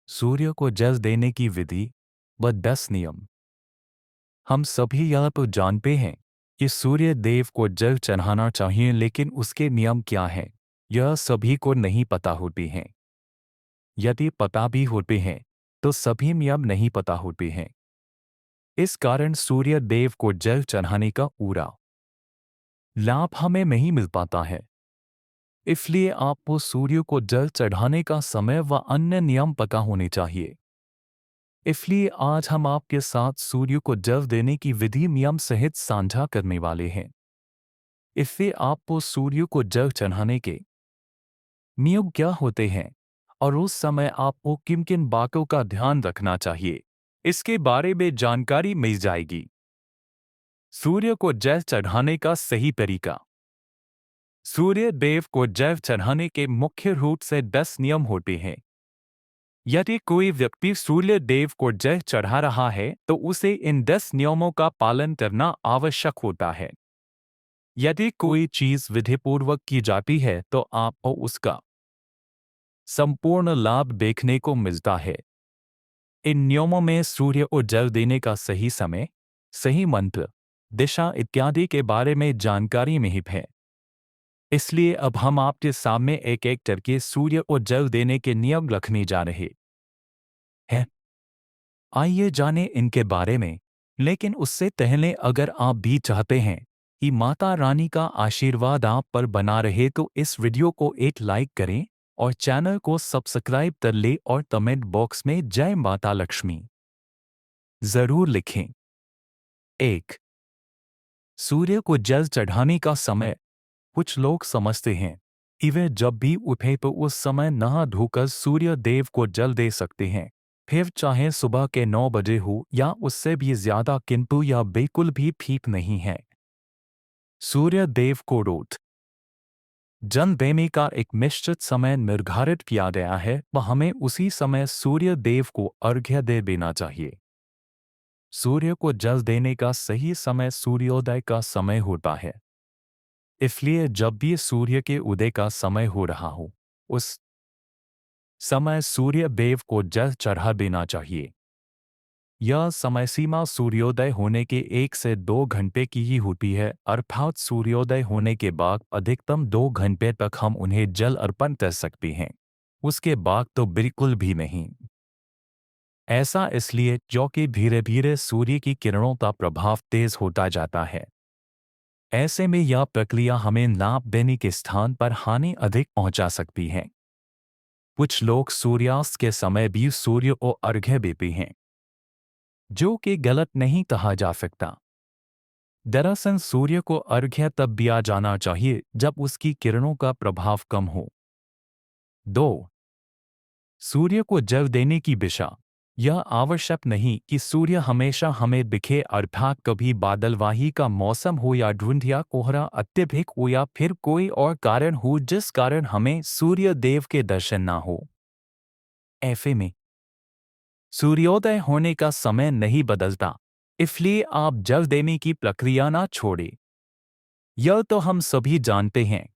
सूर्य को जल देने की विधि व 10 नियम। हम सभी यह तो जानते हैं कि सूर्य देव को जल चढ़ाना चाहिए, लेकिन उसके नियम क्या हैं यह सभी को नहीं पता होते हैं। यदि पता भी होते हैं तो सभी नियम नहीं पता होते हैं। इस कारण सूर्य देव को जल चढ़ाने का पूरा लाभ हमें नहीं मिल पाता है। इसलिए आपको सूर्य को जल चढ़ाने का समय व अन्य नियम पता होने चाहिए। इसलिए आज हम आपके साथ सूर्य को जल देने की विधि नियम सहित साझा करने वाले हैं। इससे आपको सूर्य को जल चढ़ाने के नियम क्या होते हैं और उस समय आपको किन किन बातों का ध्यान रखना चाहिए, इसके बारे में जानकारी मिल जाएगी। सूर्य को जल चढ़ाने का सही तरीका। सूर्य देव को जल चढ़ाने के मुख्य रूप से 10 नियम होते हैं। यदि कोई व्यक्ति सूर्य देव को जल चढ़ा रहा है तो उसे इन 10 नियमों का पालन करना आवश्यक होता है। यदि कोई चीज विधिपूर्वक की जाती है तो आपको उसका संपूर्ण लाभ देखने को मिलता है। इन नियमों में सूर्य को जल देने का सही समय, सही मंत्र, दिशा इत्यादि के बारे में जानकारी निहित है। इसलिए अब हम आपके सामने एक एक करके सूर्य को जल देने के नियम रखने जा रहे हैं। आइए जाने इनके बारे में। लेकिन उससे पहले अगर आप भी चाहते हैं कि माता रानी का आशीर्वाद आप पर बना रहे तो इस वीडियो को एक लाइक करें और चैनल को सब्सक्राइब कर ले और कमेंट बॉक्स में जय माता लक्ष्मी जरूर लिखें। 1. सूर्य को जल चढ़ाने का समय। कुछ लोग समझते हैं कि वे जब भी उठे तो उस समय नहा धोकर सूर्य देव को जल दे सकते हैं, फिर चाहे सुबह के 9 बजे हो या उससे भी ज्यादा, किंतु यह बिल्कुल भी ठीक नहीं है। सूर्य देव को रोज जल देने का एक निश्चित समय निर्धारित किया गया है व हमें उसी समय सूर्य देव को अर्घ्य दे देना चाहिए। सूर्य को जल देने का सही समय सूर्योदय का समय होता है। इसलिए जब भी सूर्य के उदय का समय हो रहा हो उस समय सूर्य देव को जल चढ़ा देना चाहिए। यह समय सीमा सूर्योदय होने के 1 से 2 घंटे की ही होती है, अर्थात सूर्योदय होने के बाद अधिकतम 2 घंटे तक हम उन्हें जल अर्पण कर सकते हैं, उसके बाद तो बिल्कुल भी नहीं। ऐसा इसलिए क्योंकि धीरे धीरे सूर्य की किरणों का प्रभाव तेज होता जाता है। ऐसे में यह प्रक्रिया हमें लाभ देने के स्थान पर हानि अधिक पहुंचा सकती है। कुछ लोग सूर्यास्त के समय भी सूर्य को अर्घ्य देते हैं, जो कि गलत नहीं कहा जा सकता। दरअसल सूर्य को अर्घ्य तब दिया जाना चाहिए जब उसकी किरणों का प्रभाव कम हो। 2. सूर्य को जल देने की दिशा। यह आवश्यक नहीं कि सूर्य हमेशा हमें दिखे, अर्थात कभी बादलवाही का मौसम हो या धुंध या कोहरा अत्यधिक हो या फिर कोई और कारण हो जिस कारण हमें सूर्य देव के दर्शन ना हो। ऐसे में सूर्योदय होने का समय नहीं बदलता, इसलिए आप जल देने की प्रक्रिया ना छोड़ें। यह तो हम सभी जानते हैं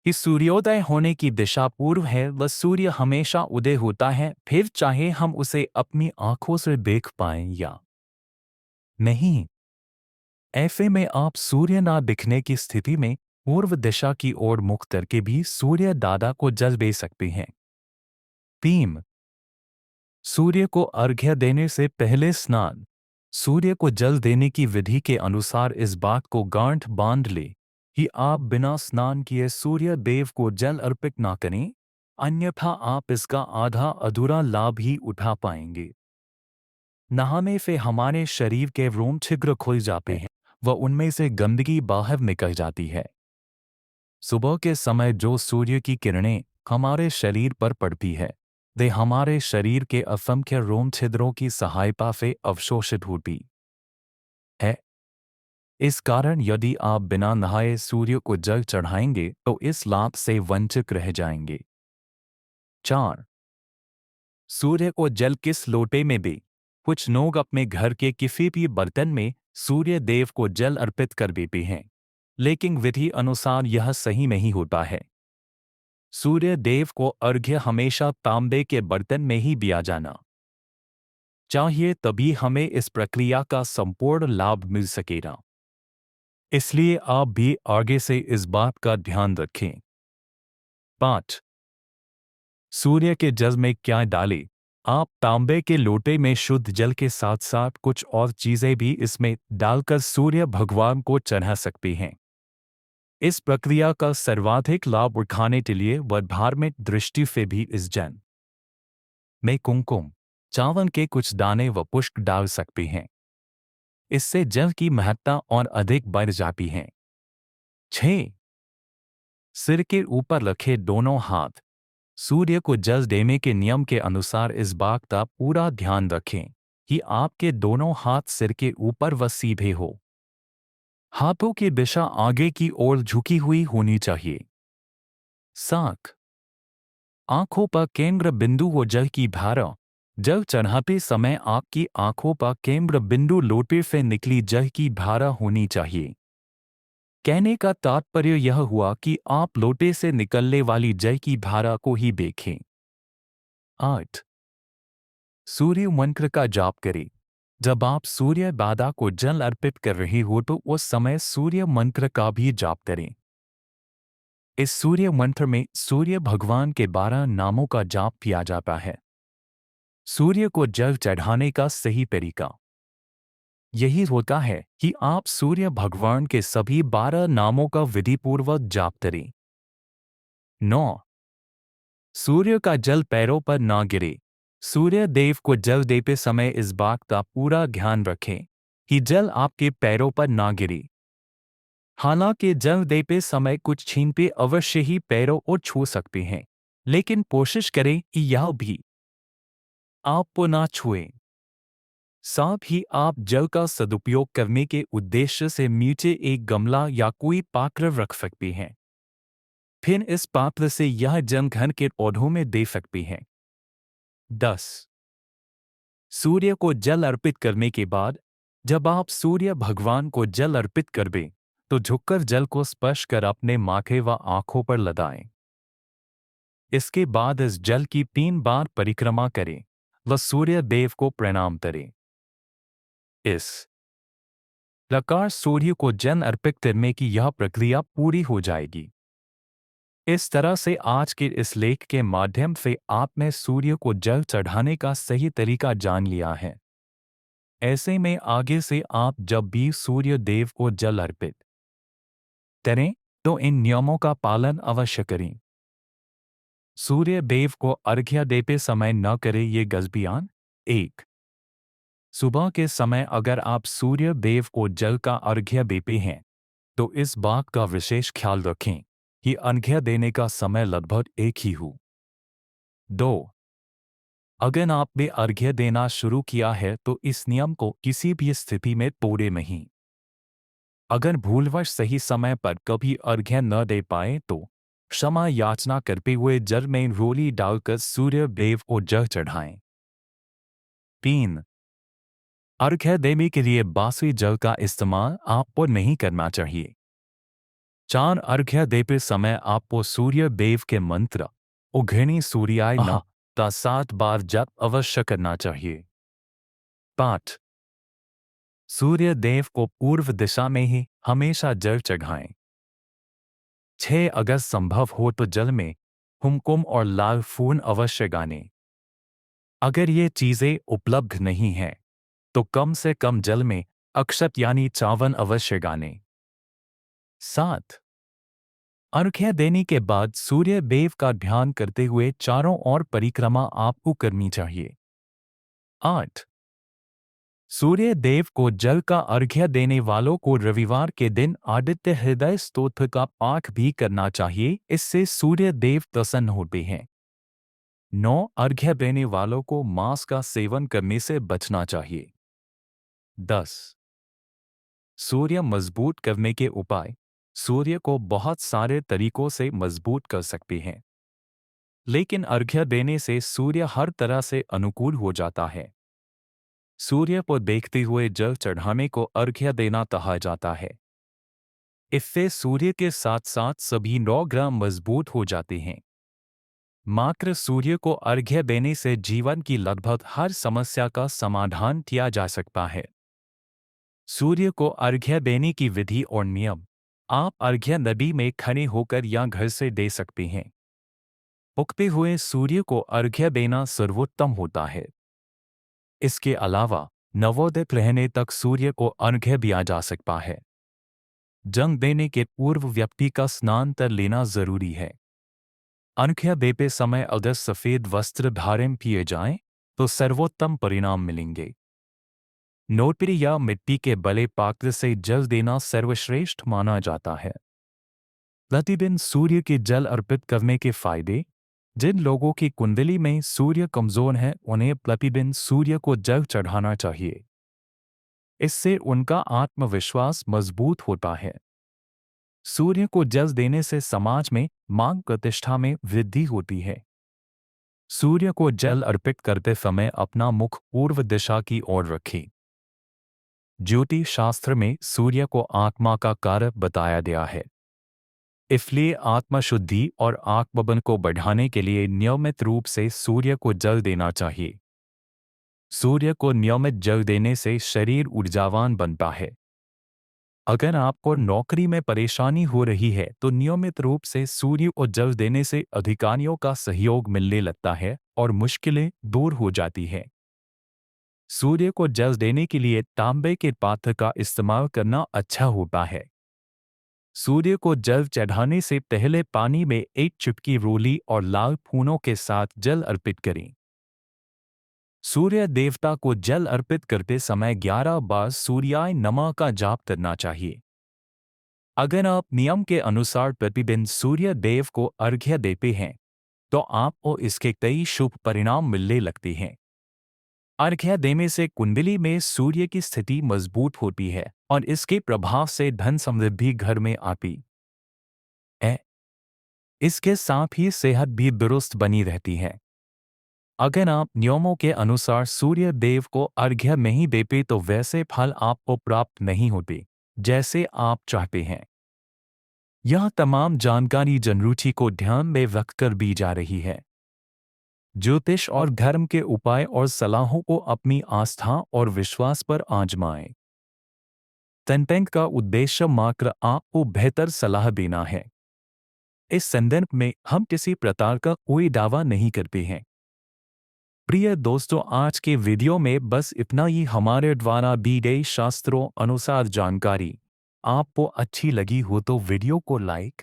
कि सूर्योदय होने की दिशा पूर्व है व सूर्य हमेशा उदय होता है, फिर चाहे हम उसे अपनी आंखों से देख पाएं या नहीं। ऐसे में आप सूर्य ना दिखने की स्थिति में पूर्व दिशा की ओर मुख करके भी सूर्य दादा को जल दे सकते हैं। 3. सूर्य को अर्घ्य देने से पहले स्नान। सूर्य को जल देने की विधि के अनुसार इस बात को गांठ बांध ले कि आप बिना स्नान किए सूर्य देव को जल अर्पित ना करें, अन्यथा आप इसका आधा अधूरा लाभ ही उठा पाएंगे। नहाने से हमारे शरीर के रोम छिद्र खुल जाते हैं व उनमें से गंदगी बाहर निकल जाती है। सुबह के समय जो सूर्य की किरणें हमारे शरीर पर पड़ती है वे हमारे शरीर के असंख्य रोम छिद्रों की सहायता से अवशोषित होती है। इस कारण यदि आप बिना नहाए सूर्य को जल चढ़ाएंगे तो इस लाभ से वंचित रह जाएंगे। 4. सूर्य को जल किस लोटे में दे। कुछ लोग अपने घर के किसी भी बर्तन में सूर्य देव को जल अर्पित कर देते हैं, लेकिन विधि अनुसार यह सही नहीं होता है। सूर्य देव को अर्घ्य हमेशा तांबे के बर्तन में ही दिया जाना चाहिए, तभी हमें इस प्रक्रिया का संपूर्ण लाभ मिल सकेगा। इसलिए आप भी आगे से इस बात का ध्यान रखें। 5. सूर्य के जल में क्या डालें? आप तांबे के लोटे में शुद्ध जल के साथ साथ कुछ और चीजें भी इसमें डालकर सूर्य भगवान को चढ़ा सकते हैं। इस प्रक्रिया का सर्वाधिक लाभ उठाने के लिए व धार्मिक दृष्टि से भी इस जल में कुमकुम, चावल के कुछ दाने व पुष्प डाल सकते हैं। इससे जल की महत्ता और अधिक बढ़ जाती है। 6. सिर के ऊपर रखे दोनों हाथ। सूर्य को जल देने के नियम के अनुसार इस बात का पूरा ध्यान रखें कि आपके दोनों हाथ सिर के ऊपर व सीधे हो। हाथों की दिशा आगे की ओर झुकी हुई होनी चाहिए। 7. आंखों पर केंद्र बिंदु हो जल की धारा। जल चढ़ाते समय आपकी आंखों पर केंद्र बिंदु लोटे से निकली जल की धारा होनी चाहिए। कहने का तात्पर्य यह हुआ कि आप लोटे से निकलने वाली जल की धारा को ही देखें। 8. सूर्य मंत्र का जाप करें। जब आप सूर्य दादा को जल अर्पित कर रहे हो तो उस समय सूर्य मंत्र का भी जाप करें। इस सूर्य मंत्र में सूर्य भगवान के 12 नामों का जाप किया जाता है। सूर्य को जल चढ़ाने का सही तरीका यही होता है कि आप सूर्य भगवान के सभी 12 नामों का विधिपूर्वक जाप करें। 9. सूर्य का जल पैरों पर ना गिरे। सूर्य देव को जल देते समय इस बात का पूरा ध्यान रखें कि जल आपके पैरों पर ना गिरे। हालांकि जल देते समय कुछ छींटे अवश्य ही पैरों को छू सकते हैं, लेकिन कोशिश करें कि यह भी आपको ना छुए। साथ ही आप जल का सदुपयोग करने के उद्देश्य से नीचे एक गमला या कोई पात्र रख सकते हैं। फिर इस पात्र से यह जल घर के पौधों में दे सकते हैं। 10. सूर्य को जल अर्पित करने के बाद जब आप सूर्य भगवान को जल अर्पित कर दें तो झुककर जल को स्पर्श कर अपने माथे व आंखों पर लगाएं। इसके बाद इस जल की 3 बार परिक्रमा करें व सूर्य देव को प्रणाम करें। इस प्रकार सूर्य को जल अर्पित करने की यह प्रक्रिया पूरी हो जाएगी। इस तरह से आज के इस लेख के माध्यम से आपने सूर्य को जल चढ़ाने का सही तरीका जान लिया है। ऐसे में आगे से आप जब भी सूर्य देव को जल अर्पित करें तो इन नियमों का पालन अवश्य करें। सूर्य देव को अर्घ्य देते समय न करें ये गलतियां। 1. सुबह के समय अगर आप सूर्य देव को जल का अर्घ्य देते हैं तो इस बात का विशेष ख्याल रखें कि अर्घ्य देने का समय लगभग एक ही हो। 2. अगर आपने अर्घ्य देना शुरू किया है तो इस नियम को किसी भी स्थिति में तोड़े नहीं। अगर भूलवश सही समय पर कभी अर्घ्य न दे पाए तो क्षमा याचना करते हुए जल में रोली डालकर सूर्य देव को जल चढ़ाएं। 3. अर्घ्य देने के लिए बासी जल का इस्तेमाल आपको नहीं करना चाहिए। 4. अर्घ्य देते समय आपको सूर्य देव के मंत्र उघनी सूर्याय नमः का 7 बार जप अवश्य करना चाहिए। 5. सूर्य देव को पूर्व दिशा में ही हमेशा जल चढ़ाएं। 6. अगर संभव हो तो जल में कुमकुम और लाल फूल अवश्य गाने। अगर ये चीजें उपलब्ध नहीं हैं तो कम से कम जल में अक्षत यानी चावल अवश्य गाने। 7. अर्घ्य देने के बाद सूर्य देव का ध्यान करते हुए चारों ओर परिक्रमा आपको करनी चाहिए। 8. सूर्य देव को जल का अर्घ्य देने वालों को रविवार के दिन आदित्य हृदय स्तोत्र का पाठ भी करना चाहिए, इससे सूर्य देव प्रसन्न होते हैं। 9. अर्घ्य देने वालों को मांस का सेवन करने से बचना चाहिए। 10. सूर्य मजबूत करने के उपाय। सूर्य को बहुत सारे तरीकों से मजबूत कर सकते हैं, लेकिन अर्घ्य देने से सूर्य हर तरह से अनुकूल हो जाता है। सूर्य को देखते हुए जल चढ़ाने को अर्घ्य देना कहा जाता है। इससे सूर्य के साथ साथ सभी 9 ग्रह मजबूत हो जाते हैं। मात्र सूर्य को अर्घ्य देने से जीवन की लगभग हर समस्या का समाधान किया जा सकता है। सूर्य को अर्घ्य देने की विधि और नियम। आप अर्घ्य नदी में खड़े होकर या घर से दे सकते हैं। उगते हुए सूर्य को अर्घ्य देना सर्वोत्तम होता है। इसके अलावा नवोदय रहने तक सूर्य को अर्घ्य दिया जा सकता है। जंग देने के पूर्व व्यक्ति का स्नान कर लेना जरूरी है। अर्घ्य देते समय अगर सफेद वस्त्र धारण किए जाएं तो सर्वोत्तम परिणाम मिलेंगे। नोटरी या मिट्टी के बले पात्र से जल देना सर्वश्रेष्ठ माना जाता है। प्रतिदिन सूर्य के जल अर्पित करने के फायदे। जिन लोगों की कुंडली में सूर्य कमजोर है उन्हें प्रतिदिन सूर्य को जल चढ़ाना चाहिए। इससे उनका आत्मविश्वास मजबूत होता है। सूर्य को जल देने से समाज में मान प्रतिष्ठा में वृद्धि होती है। सूर्य को जल अर्पित करते समय अपना मुख पूर्व दिशा की ओर रखें। ज्योतिष शास्त्र में सूर्य को आत्मा का कारक बताया गया है। इसलिए आत्मशुद्धि और आत्मबल को बढ़ाने के लिए नियमित रूप से सूर्य को जल देना चाहिए। सूर्य को नियमित जल देने से शरीर ऊर्जावान बनता है। अगर आपको नौकरी में परेशानी हो रही है तो नियमित रूप से सूर्य को जल देने से अधिकारियों का सहयोग मिलने लगता है और मुश्किलें दूर हो जाती हैं। सूर्य को जल देने के लिए तांबे के पात्र का इस्तेमाल करना अच्छा होता है। सूर्य को जल चढ़ाने से पहले पानी में एक चुटकी रोली और लाल फूलों के साथ जल अर्पित करें। सूर्य देवता को जल अर्पित करते समय 11 बार सूर्याय नमः का जाप करना चाहिए। अगर आप नियम के अनुसार प्रतिदिन सूर्य देव को अर्घ्य देते हैं तो आपको इसके कई शुभ परिणाम मिलने लगते हैं। अर्घ्य देने से कुंडली में सूर्य की स्थिति मजबूत होती है और इसके प्रभाव से धन समृद्धि घर में आती है। इसके साथ ही सेहत भी दुरुस्त बनी रहती है। अगर आप नियमों के अनुसार सूर्य देव को अर्घ्य नहीं देते तो वैसे फल आपको प्राप्त नहीं होते जैसे आप चाहते हैं। यह तमाम जानकारी जनरुचि को ध्यान में रखकर दी जा रही है। ज्योतिष और धर्म के उपाय और सलाहों को अपनी आस्था और विश्वास पर आजमाएं। कंटेंट का उद्देश्य मात्र आपको बेहतर सलाह देना है। इस संदर्भ में हम किसी प्रकार का कोई दावा नहीं करते हैं। प्रिय दोस्तों, आज के वीडियो में बस इतना ही। हमारे द्वारा दी गई शास्त्रों अनुसार जानकारी आपको अच्छी लगी हो तो वीडियो को लाइक,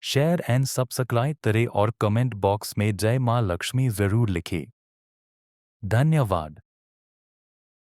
शेयर एंड सब्सक्राइब करें और कमेंट बॉक्स में जय मां लक्ष्मी जरूर लिखें। धन्यवाद।